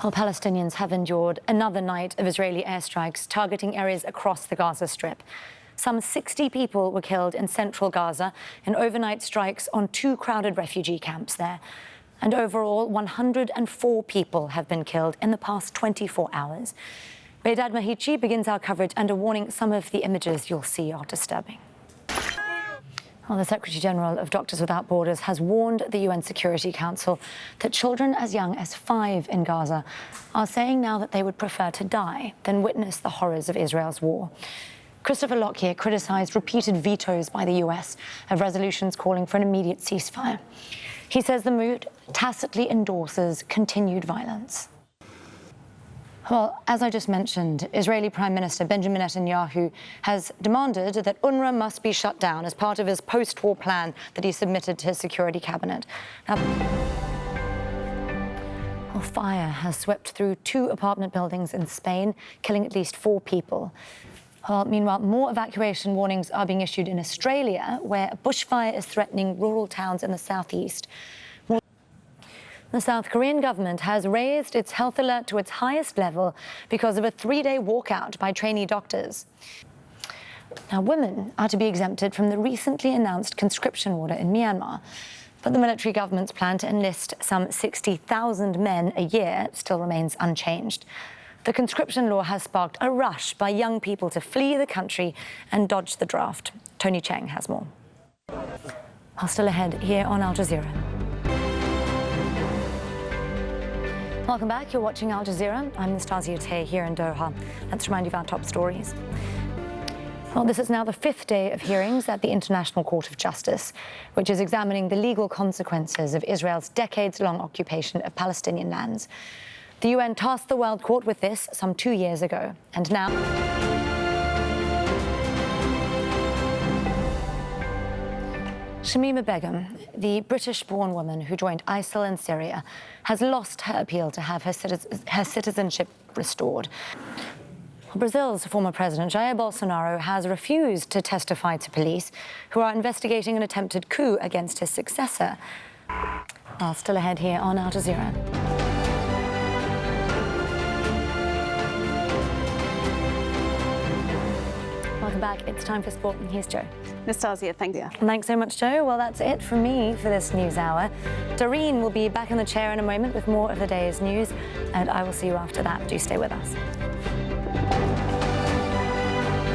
While Palestinians have endured another night of Israeli airstrikes targeting areas across the Gaza Strip. Some 60 people were killed in central Gaza in overnight strikes on 2 crowded refugee camps there. And overall, 104 people have been killed in the past 24 hours. Vehdad Mahichi begins our coverage under warning some of the images you'll see are disturbing. Well, the Secretary-General of Doctors Without Borders has warned the UN Security Council that children as young as 5 in Gaza are saying now that they would prefer to die than witness the horrors of Israel's war. Christopher Lockyer criticised repeated vetoes by the US of resolutions calling for an immediate ceasefire. He says the move tacitly endorses continued violence. Well, as I just mentioned, Israeli Prime Minister Benjamin Netanyahu has demanded that UNRWA must be shut down as part of his post-war plan that he submitted to his security cabinet. Now, well, fire has swept through 2 apartment buildings in Spain, killing at least 4 people. Well, meanwhile, more evacuation warnings are being issued in Australia, where a bushfire is threatening rural towns in the southeast. The South Korean government has raised its health alert to its highest level because of a 3-day walkout by trainee doctors. Now, women are to be exempted from the recently announced conscription order in Myanmar, but the military government's plan to enlist some 60,000 men a year still remains unchanged. The conscription law has sparked a rush by young people to flee the country and dodge the draft. Tony Cheng has more. Still ahead here on Al Jazeera. Welcome back. You're watching Al Jazeera. I'm Nastasya Tay here in Doha. Let's remind you of our top stories. Well, this is now the 5th day of hearings at the International Court of Justice, which is examining the legal consequences of Israel's decades-long occupation of Palestinian lands. The UN tasked the World Court with this some 2 years ago, and now Shamima Begum, the British-born woman who joined ISIL in Syria, has lost her appeal to have her citizenship restored. Brazil's former president, Jair Bolsonaro, has refused to testify to police who are investigating an attempted coup against his successor. Still ahead here on Al Jazeera. Welcome back. It's time for sport, and here's Joe. Nastasya, thank you. Thanks so much, Joe. Well, that's it from me for this news hour. Doreen will be back in the chair in a moment with more of the day's news, and I will see you after that. Do stay with us.